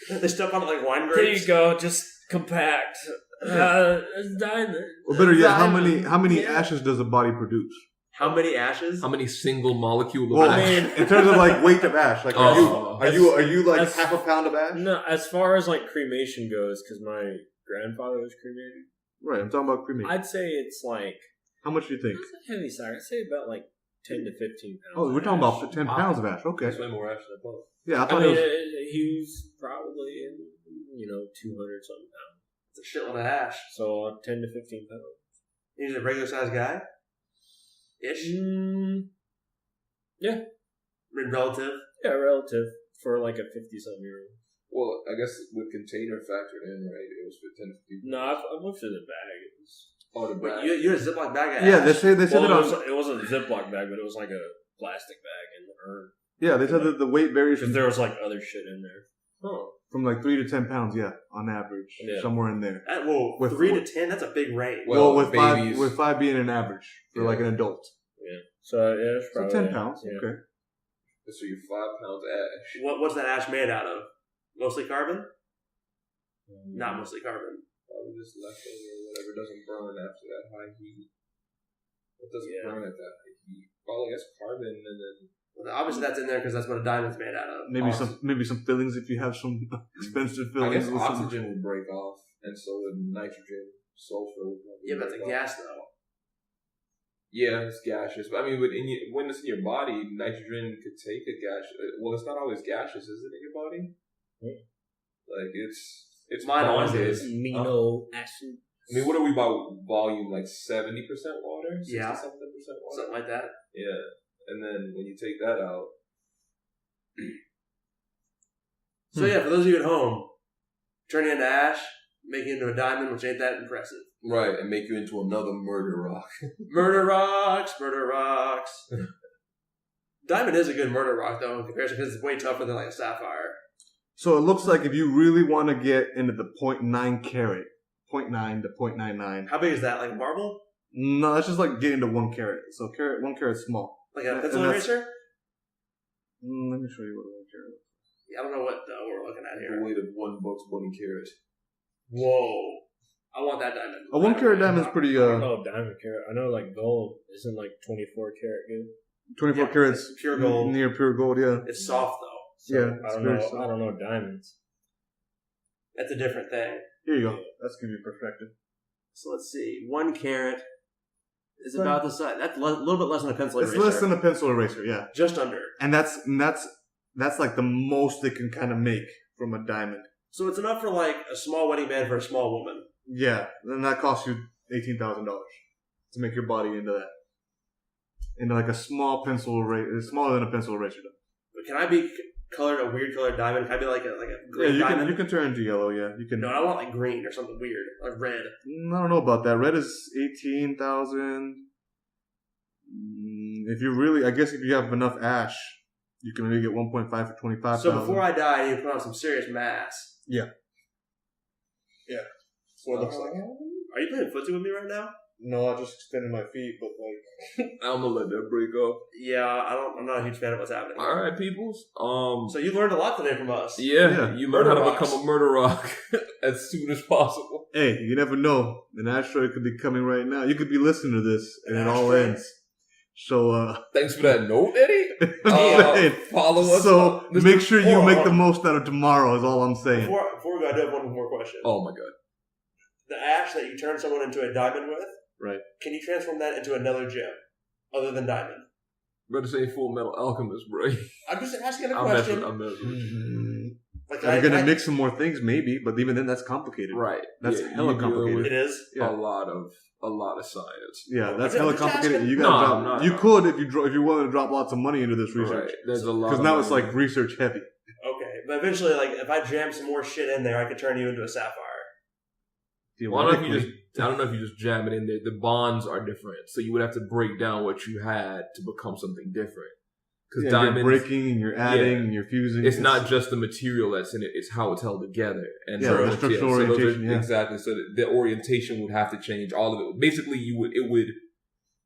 They step on it like wine grapes. There you go, just compact. It's diamond. Or better yet, Diamond. how many Yeah. ashes does a body produce? How many ashes? How many single molecule of Well, ash? I mean- in terms of like weight of ash, like Oh. are you like That's- half a pound of ash? No, as far as like cremation goes, because my grandfather was cremated, Right, I'm talking about cremation. I'd say it's like How much do you think? it's a heavy sack. I'd say about like 10 to 15 pounds. Oh, we're of talking ash. about 10 Wow. pounds of ash. Okay. That's way more ash than I thought. Yeah, I I thought mean, it was. he was probably in 200 something pounds. It's a shitload of ash. So 10 to 15 pounds. He's a regular sized guy? Ish? Yeah. I mean, relative? Yeah, relative for like a 50-something year old. Well, I guess with container factored in, right? It was for 10 to 15. No, I've looked at the bag. It was, Oh, the Wait, bag. you had a Ziploc bag of Yeah, ash? they said well, it on. it wasn't a Ziploc bag, but it was like a plastic bag in the urn. Yeah, they said that the weight varies Because from, there was like other shit in there. Huh. from like 3 to 10 pounds. Yeah, on average, Yeah. somewhere in there. Whoa, With- 3 to 10? That's a big range. Well, with babies. five being an average for Yeah. like an adult. Yeah. So yeah, it's So probably 10 pounds. Yeah. Okay. So you're 5 pounds ash. What's that ash made out of? Mostly carbon? Mm. Not mostly carbon. Probably just leftover or whatever doesn't burn after that high heat. What doesn't Yeah. burn at that high heat? Probably I guess carbon and then. Well, obviously, that's in there because that's what a diamond's made out of. Maybe Oxygen. maybe some fillings if you have some expensive I fillings. guess with some- oxygen will break off, and so would nitrogen, sulfur. Will probably Yeah, but it's break a off. gas, though. Yeah, it's gaseous. But I mean, when it's in your body, nitrogen could take a gas. Well, it's not always gaseous, is it, in your body? Like it's Mine always bonded. is. Amino acid. I mean, what are we by volume? Like 70% water, 60 Yeah. something percent water. Something like that. Yeah, and then when you take that out, So, yeah, for those of you at home, turning into ash, making it into a diamond, which ain't that impressive. right, and make you into another murder rock. Murder rocks, murder rocks. Diamond is a good murder rock, though, in comparison, because it's way tougher than, like, a sapphire. So it looks like if you really want to get into the 0.9 carat, 0.9 to 0.99. How big is that? Like a marble? No, that's just like getting to 1 carat. So 1 carat's small. Like a And pencil that's- eraser? Let me show you what 1 carat is. Yeah, I don't know what we're looking at The here. weight of one buck's 1 carat. Whoa. I want that diamond. A 1 carat diamond is pretty. Oh, diamond carat. I know like gold isn't like 24 carat good. 24 Yeah, carats, it's pure gold. near pure gold. Yeah. It's soft, though. So Yeah, I it's don't very know. soft. I don't know diamonds. That's a different thing. Here you go. That's give you perspective. So let's see. 1 carat is about the size. That's a little bit less than a pencil It's eraser. less than a pencil eraser. Yeah, Just under. and that's that's like the most they can kind of make from a diamond. So it's enough for like a small wedding band for a small woman. Yeah, and that costs you $18,000 to make your body into that. Into like a small pencil eraser, smaller than a pencil eraser. But can I be colored a weird colored diamond? Can I be like a green diamond? You can turn into yellow. Yeah, you can. No, I want like green or something weird, like red. I don't know about that. Red is 18,000. If you really, I guess if you have enough ash, you can maybe get 1.5 for 25,000. So before I die, I need to put on some serious mass. Yeah. Yeah. That's what it looks like. Are you playing footsie with me right now? No, I just extended my feet, but like I'm gonna let that break off. Yeah, I'm not a huge fan of what's happening. All right, peoples. So you learned a lot today from us. Yeah, you learned how to Murder become a murder rock as soon as possible. hey, you never know. An asteroid could be coming right now. You could be listening to this, and it all asteroid? ends. So, Thanks for that note, Eddie. I'm saying, Follow us. so Mr. make sure you Hold make on. the most out of tomorrow. Is all I'm saying. Before we go, I do have one more question. Oh my god. The ash that you turn someone into a diamond with, Right. can you transform that into another gem other than diamond? Better say Full Metal Alchemist, bro. I'm just asking a I'm messing. question. I'm messing. Like, You're gonna mix some more things, maybe, but even then, that's complicated. Right. That's Yeah, hella you deal complicated. with It is. Yeah. A lot of science. Yeah, that's I'm hella just complicated. asking. You gotta No, drop. no, You no. could if you want to drop lots of money into this research, Right. There's a lot. because now it's like research heavy. Okay, but eventually, like, if I jam some more shit in there, I could turn you into a sapphire. Well, I don't know if you just. I don't know if you just jam it in there. The bonds are different, so you would have to break down what you had to become something different. Because diamonds, you're breaking and you're adding and you're fusing. it's not just the material that's in it; it's how it's held together. And Yeah, the structural so those orientation, yeah. exactly. So the orientation would have to change. All of it. Basically, it would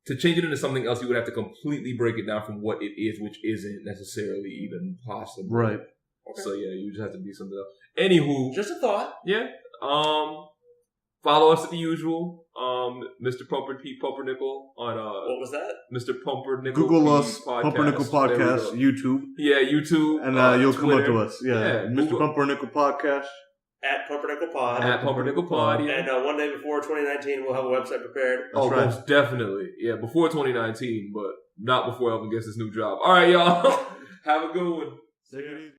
to change it into something else. You would have to completely break it down from what it is, which isn't necessarily even possible. right. Okay. So yeah, you just have to be something else. Anywho, Just a thought. yeah. Follow us at the usual. Mr. Pumpernickel on What was that? Mr. Pumpernickel. Google P us, podcast. Pumpernickel There we Podcast, go. YouTube, Yeah, YouTube. and you'll come up Twitter. to us. Yeah, Yeah, Mr. Google- Pumpernickel Podcast. At Pumpernickel Pod. At Pumpernickel Pod. Yeah. And one day before 2019, we'll have a website prepared. Oh, right. most definitely. Yeah, before 2019, but not before Elvin gets his new job. All right, y'all. Have a good one. Take it easy.